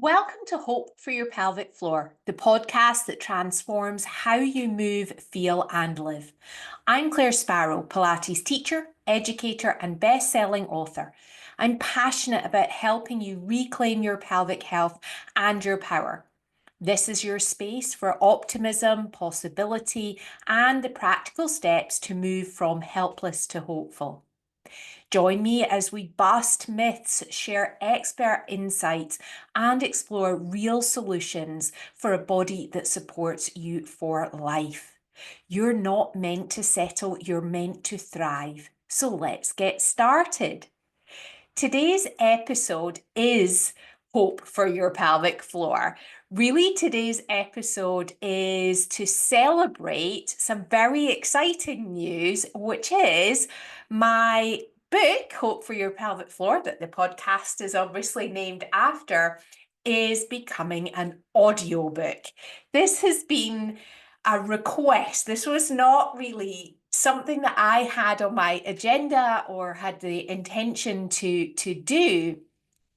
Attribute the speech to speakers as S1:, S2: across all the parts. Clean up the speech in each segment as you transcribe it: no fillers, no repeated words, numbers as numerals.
S1: Welcome to Hope for Your Pelvic Floor, the podcast that transforms how you move, feel, and live. I'm Claire Sparrow, Pilates teacher, educator, and best-selling author. I'm passionate about helping you reclaim your pelvic health and your power. This is your space for optimism, possibility, and the practical steps to move from helpless to hopeful. Join me as we bust myths, share expert insights, and explore real solutions for a body that supports you for life. You're not meant to settle, you're meant to thrive. So let's get started. Today's episode is Hope for Your Pelvic Floor. Really, today's episode is to celebrate some very exciting news, which is my book, Hope for Your Pelvic Floor, that the podcast is obviously named after, is becoming an audiobook. This has been a request. This was not really something that I had on my agenda or had the intention to do.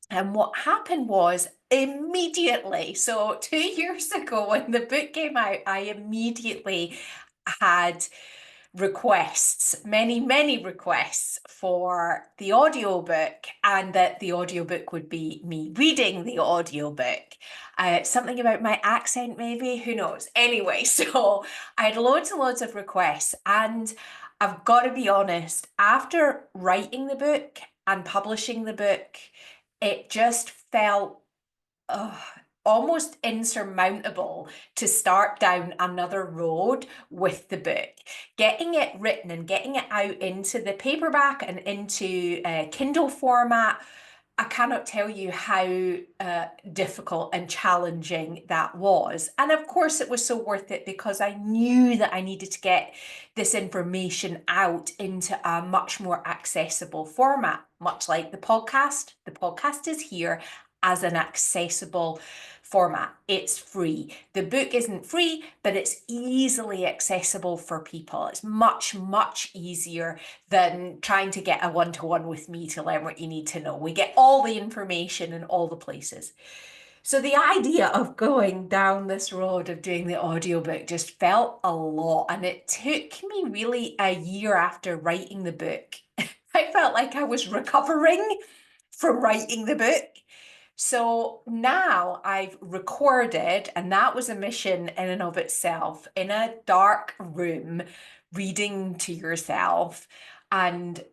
S1: And what happened was immediately, so 2 years ago when the book came out, I immediately had requests, many requests for the audiobook, and that the audiobook would be me reading the audiobook. Something about my accent, maybe, who knows? Anyway, so I had loads and loads of requests, and I've got to be honest, after writing the book and publishing the book, it just felt uh, almost insurmountable to start down another road with the book. Getting it written and getting it out into the paperback and into Kindle format, I cannot tell you how difficult and challenging that was. And of course, it was so worth it because I knew that I needed to get this information out into a much more accessible format, much like the podcast. The podcast is here as an accessible format. It's free. The book isn't free, but it's easily accessible for people. It's much easier than trying to get a one-to-one with me to learn what you need to know. We get all the information in all the places. So the idea of going down this road of doing the audiobook just felt a lot, and it took me really a year after writing the book. I felt like I was recovering from writing the book. So now I've recorded, and that was a mission in and of itself, in a dark room, reading to yourself. And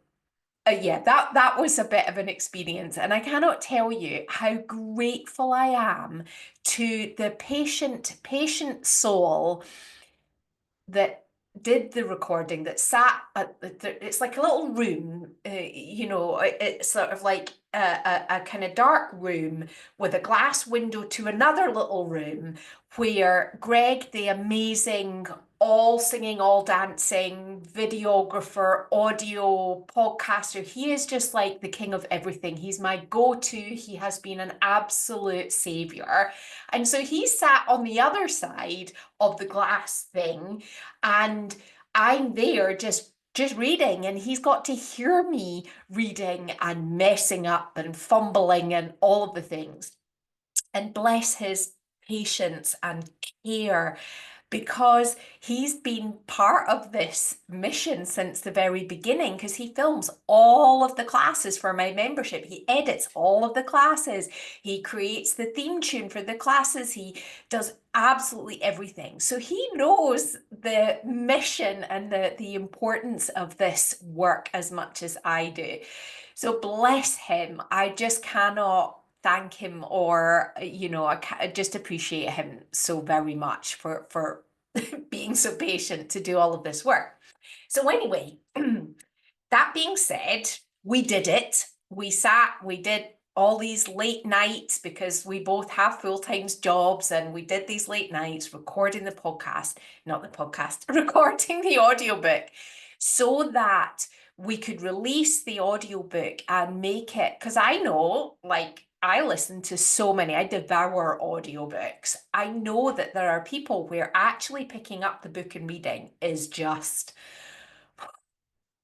S1: yeah, that was a bit of an experience. And I cannot tell you how grateful I am to the patient soul that did the recording, that sat at it's like a little room, it's sort of like a kind of dark room with a glass window to another little room where Greg, the amazing, all singing, all dancing videographer, audio podcaster, he is just like the king of everything. He's my go-to. He has been an absolute savior. And so he sat on the other side of the glass thing, and I'm there just reading, and he's got to hear me reading and messing up and fumbling and all of the things. And bless his patience and care, because he's been part of this mission since the very beginning, because he films all of the classes for my membership. He edits all of the classes. He creates the theme tune for the classes. He does absolutely everything. So he knows the mission and the importance of this work as much as I do. So bless him. I just cannot thank him, or I just appreciate him so very much for being so patient to do all of this work. So anyway, that being said, we did it. We did all these late nights because we both have full-time jobs, and we did these late nights recording the podcast, not the podcast, recording the audiobook, so that we could release the audiobook and make it, because I know, like, I listen to so many, I devour audiobooks. I know that there are people where actually picking up the book and reading is just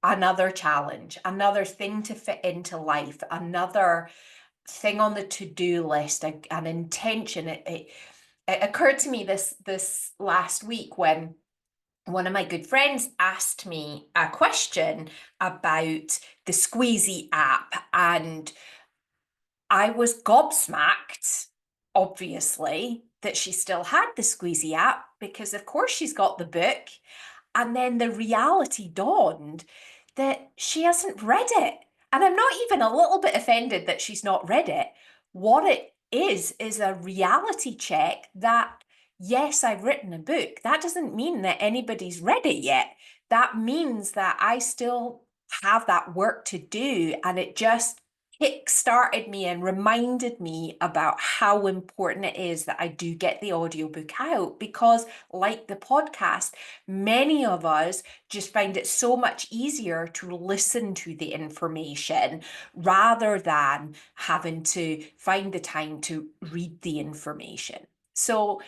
S1: another challenge, another thing to fit into life, another thing on the to-do list, an intention. It occurred to me this last week when one of my good friends asked me a question about the Squeezy app, and I was gobsmacked, obviously, that she still had the Squeezy app, because of course she's got the book. And then the reality dawned that she hasn't read it. And I'm not even a little bit offended that she's not read it. What it is a reality check that, yes, I've written a book. That doesn't mean that anybody's read it yet. That means that I still have that work to do. And it just kick-started me and reminded me about how important it is that I do get the audiobook out, because, like the podcast, many of us just find it so much easier to listen to the information rather than having to find the time to read the information. So,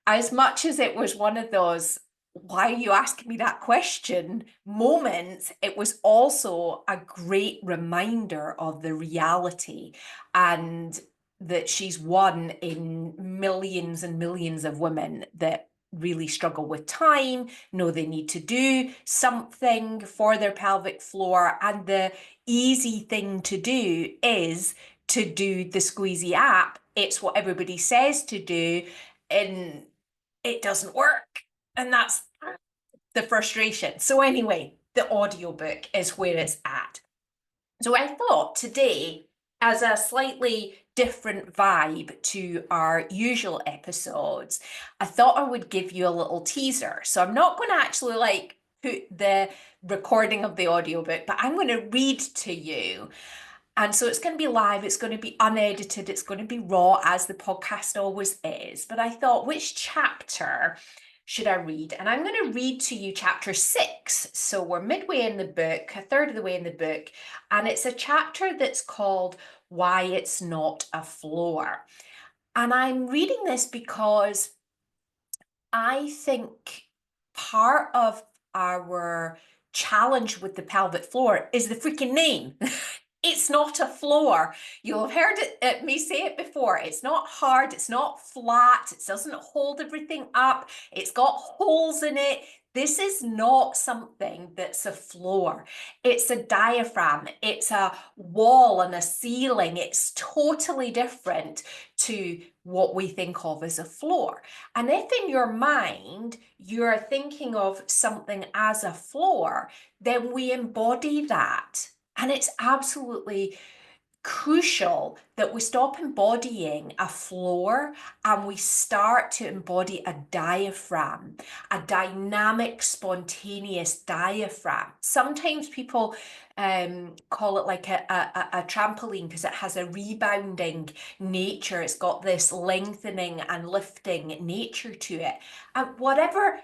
S1: as much as it was one of those, why are you asking me that question moments, it was also a great reminder of the reality, and that she's one in millions and millions of women that really struggle with time, know they need to do something for their pelvic floor, and the easy thing to do is to do the Squeezy app. It's what everybody says to do, and it doesn't work. And that's the frustration. So anyway, the audiobook is where it's at. So I thought today, as a slightly different vibe to our usual episodes, I thought I would give you a little teaser. So I'm not going to actually put the recording of the audiobook, but I'm going to read to you. And so it's going to be live, it's going to be unedited, it's going to be raw, as the podcast always is. But I thought, which chapter should I read? And I'm going to read to you chapter 6. So we're midway in the book, a third of the way in the book, and it's a chapter that's called Why It's Not a Floor. And I'm reading this because I think part of our challenge with the pelvic floor is the freaking name. It's not a floor. You'll have heard me say it before. It's not hard. It's not flat. It doesn't hold everything up. It's got holes in it. This is not something that's a floor. It's a diaphragm. It's a wall and a ceiling. It's totally different to what we think of as a floor. And if in your mind you're thinking of something as a floor, then we embody that. And it's absolutely crucial that we stop embodying a floor and we start to embody a diaphragm, a dynamic, spontaneous diaphragm. Sometimes people call it like a trampoline because it has a rebounding nature. It's got this lengthening and lifting nature to it. And whatever,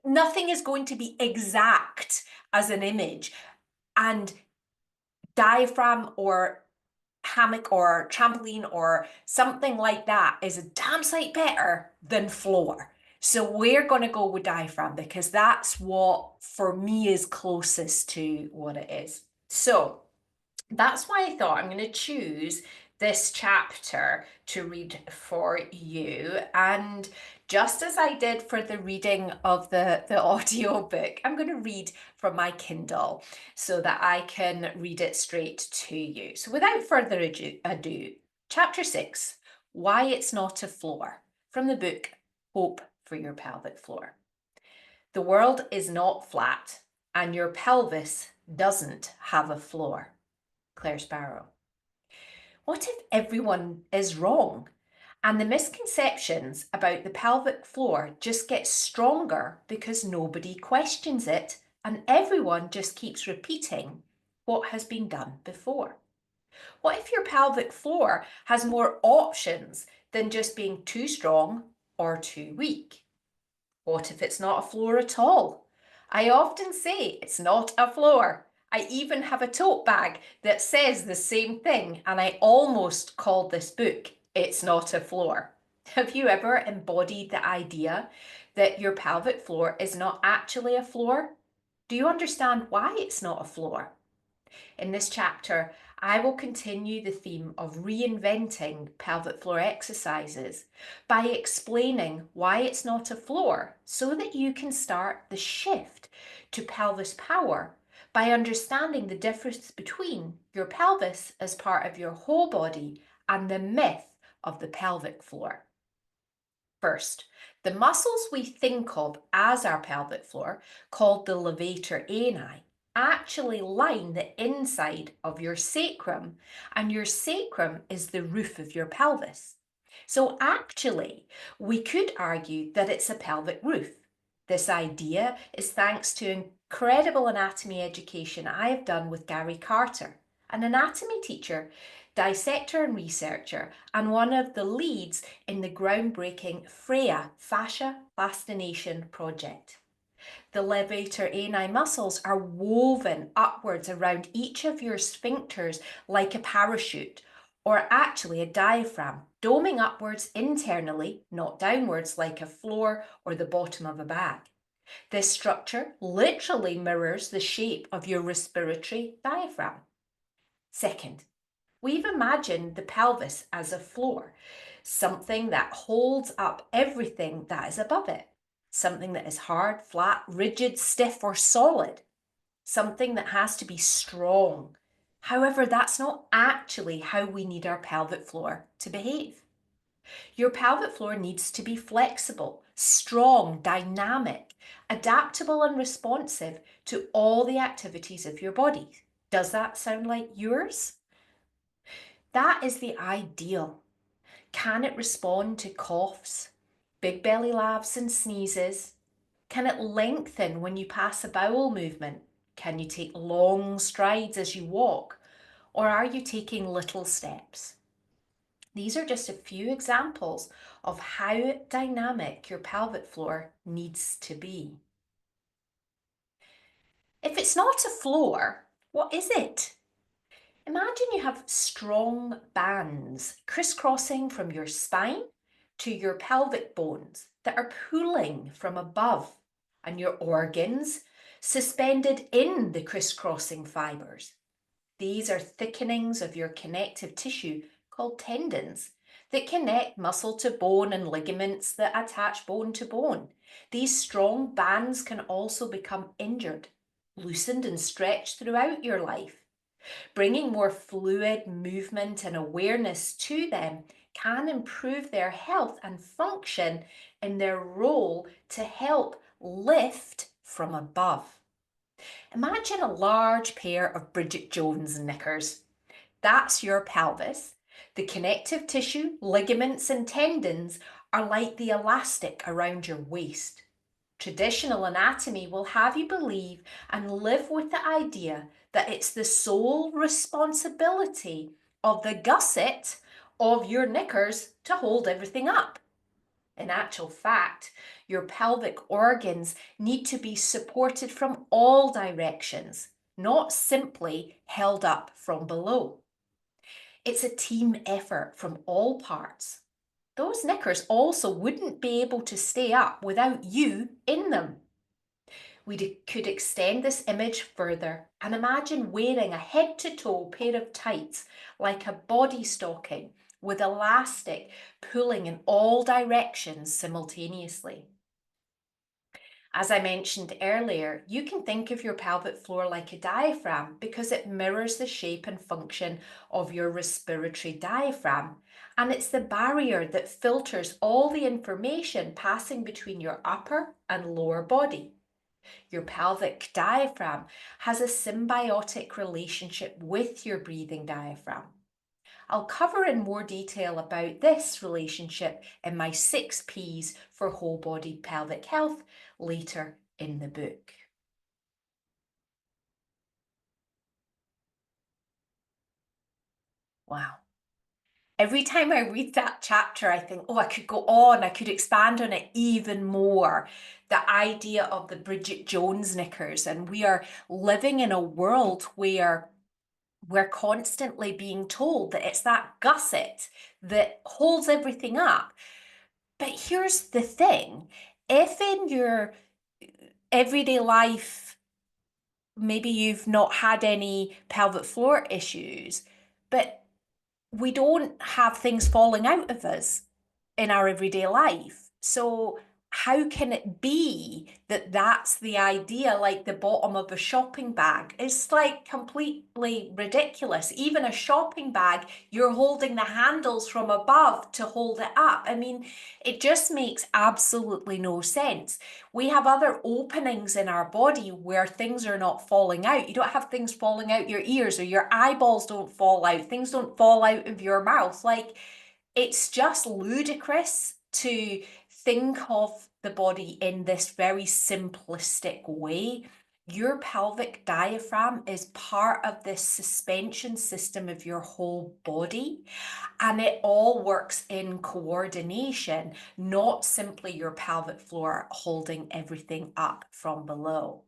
S1: nothing is going to be exact as an image. And diaphragm or hammock or trampoline or something like that is a damn sight better than floor. So we're going to go with diaphragm because that's what for me is closest to what it is. So that's why I thought I'm going to choose this chapter to read for you. And just as I did for the reading of the audio book, I'm going to read from my Kindle so that I can read it straight to you. So without further ado, chapter 6, Why It's Not a Floor, from the book Hope for Your Pelvic Floor. The world is not flat, and your pelvis doesn't have a floor. Claire Sparrow. What if everyone is wrong and the misconceptions about the pelvic floor just get stronger because nobody questions it and everyone just keeps repeating what has been done before? What if your pelvic floor has more options than just being too strong or too weak? What if it's not a floor at all? I often say it's not a floor. I even have a tote bag that says the same thing, and I almost called this book It's Not a Floor. Have you ever embodied the idea that your pelvic floor is not actually a floor? Do you understand why it's not a floor? In this chapter, I will continue the theme of reinventing pelvic floor exercises by explaining why it's not a floor so that you can start the shift to pelvis power by understanding the difference between your pelvis as part of your whole body and the myth of the pelvic floor. First, the muscles we think of as our pelvic floor, called the levator ani, actually line the inside of your sacrum, and your sacrum is the roof of your pelvis. So actually, we could argue that it's a pelvic roof. This idea is thanks to incredible anatomy education I have done with Gary Carter, an anatomy teacher, dissector and researcher, and one of the leads in the groundbreaking FREYA fascia plastination project. The levator ani muscles are woven upwards around each of your sphincters like a parachute, or actually a diaphragm, doming upwards internally, not downwards like a floor or the bottom of a bag. This structure literally mirrors the shape of your respiratory diaphragm. Second, we've imagined the pelvis as a floor, something that holds up everything that is above it, something that is hard, flat, rigid, stiff, or solid, something that has to be strong. However, that's not actually how we need our pelvic floor to behave. Your pelvic floor needs to be flexible, strong, dynamic, adaptable, and responsive to all the activities of your body. Does that sound like yours? That is the ideal. Can it respond to coughs, big belly laughs and sneezes? Can it lengthen when you pass a bowel movement? Can you take long strides as you walk? Or are you taking little steps? These are just a few examples of how dynamic your pelvic floor needs to be. If it's not a floor, what is it? Imagine you have strong bands crisscrossing from your spine to your pelvic bones that are pulling from above, and your organs suspended in the crisscrossing fibers. These are thickenings of your connective tissue called tendons that connect muscle to bone and ligaments that attach bone to bone. These strong bands can also become injured, loosened, and stretched throughout your life. Bringing more fluid movement and awareness to them can improve their health and function in their role to help lift from above. Imagine a large pair of Bridget Jones knickers. That's your pelvis. The connective tissue, ligaments, and tendons are like the elastic around your waist. Traditional anatomy will have you believe and live with the idea that it's the sole responsibility of the gusset of your knickers to hold everything up. In actual fact, your pelvic organs need to be supported from all directions, not simply held up from below. It's a team effort from all parts. Those knickers also wouldn't be able to stay up without you in them. We could extend this image further and imagine wearing a head-to-toe pair of tights like a body stocking with elastic pulling in all directions simultaneously. As I mentioned earlier, you can think of your pelvic floor like a diaphragm because it mirrors the shape and function of your respiratory diaphragm, and it's the barrier that filters all the information passing between your upper and lower body. Your pelvic diaphragm has a symbiotic relationship with your breathing diaphragm. I'll cover in more detail about this relationship in my 6 Ps for whole body pelvic health later in the book. Wow. Every time I read that chapter, I think, oh, I could go on, I could expand on it even more. The idea of the Bridget Jones knickers, and we are living in a world where we're constantly being told that it's that gusset that holds everything up. But here's the thing, if in your everyday life maybe you've not had any pelvic floor issues, but we don't have things falling out of us in our everyday life. So how can it be that that's the idea, like the bottom of a shopping bag? It's like completely ridiculous. Even a shopping bag, you're holding the handles from above to hold it up. I mean, it just makes absolutely no sense. We have other openings in our body where things are not falling out. You don't have things falling out your ears, or your eyeballs don't fall out. Things don't fall out of your mouth. Like, it's just ludicrous to think of the body in this very simplistic way. Your pelvic diaphragm is part of this suspension system of your whole body, and it all works in coordination, not simply your pelvic floor holding everything up from below.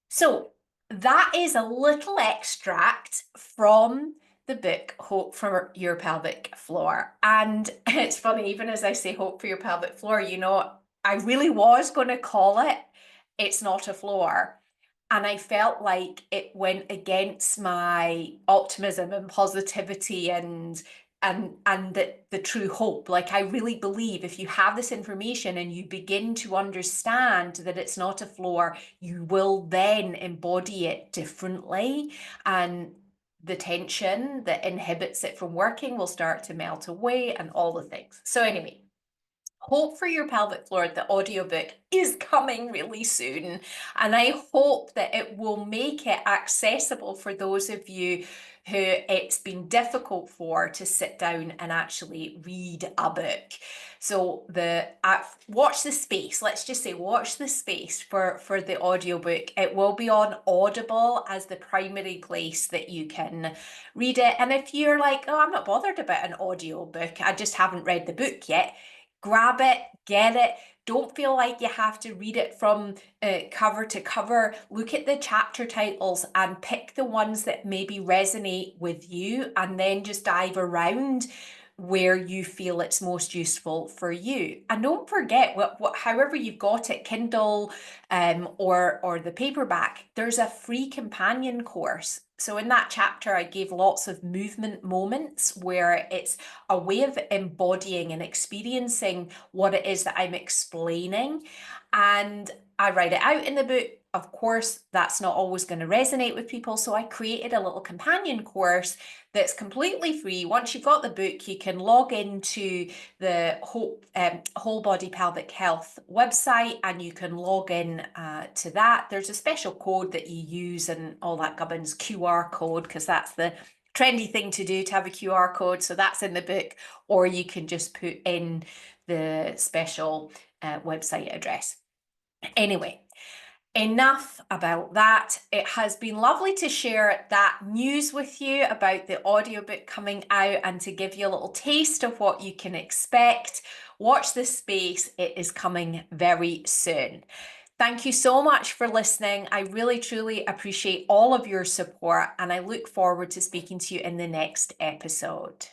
S1: So that is a little extract from the book Hope for Your Pelvic Floor. And it's funny, even as I say Hope for Your Pelvic Floor, you know, I really was going to call it It's Not a Floor. And I felt like it went against my optimism and positivity and the true hope. Like, I really believe if you have this information and you begin to understand that it's not a floor, you will then embody it differently, and the tension that inhibits it from working will start to melt away, and all the things. So anyway, Hope for Your Pelvic Floor, the audiobook, is coming really soon, and I hope that it will make it accessible for those of you who it's been difficult for to sit down and actually read a book. So watch the space. Let's just say watch the space for the audiobook. It will be on Audible as the primary place that you can read it. And if you're like, oh, I'm not bothered about an audiobook, I just haven't read the book yet, grab it, get it. Don't feel like you have to read it from cover to cover. Look at the chapter titles and pick the ones that maybe resonate with you, and then just dive around where you feel it's most useful for you. And don't forget, however you've got it, Kindle or the paperback, there's a free companion course. So in that chapter, I gave lots of movement moments where it's a way of embodying and experiencing what it is that I'm explaining. And I write it out in the book. Of course, that's not always going to resonate with people. So I created a little companion course that's completely free. Once you've got the book, you can log into the Whole Body Pelvic Health website, and you can log in to that. There's a special code that you use and all that gubbins, QR code, because that's the trendy thing to do, to have a QR code. So that's in the book, or you can just put in the special website address. Anyway, enough about that. It has been lovely to share that news with you about the audiobook coming out and to give you a little taste of what you can expect. Watch this space. It is coming very soon. Thank you so much for listening. I really, truly appreciate all of your support, and I look forward to speaking to you in the next episode.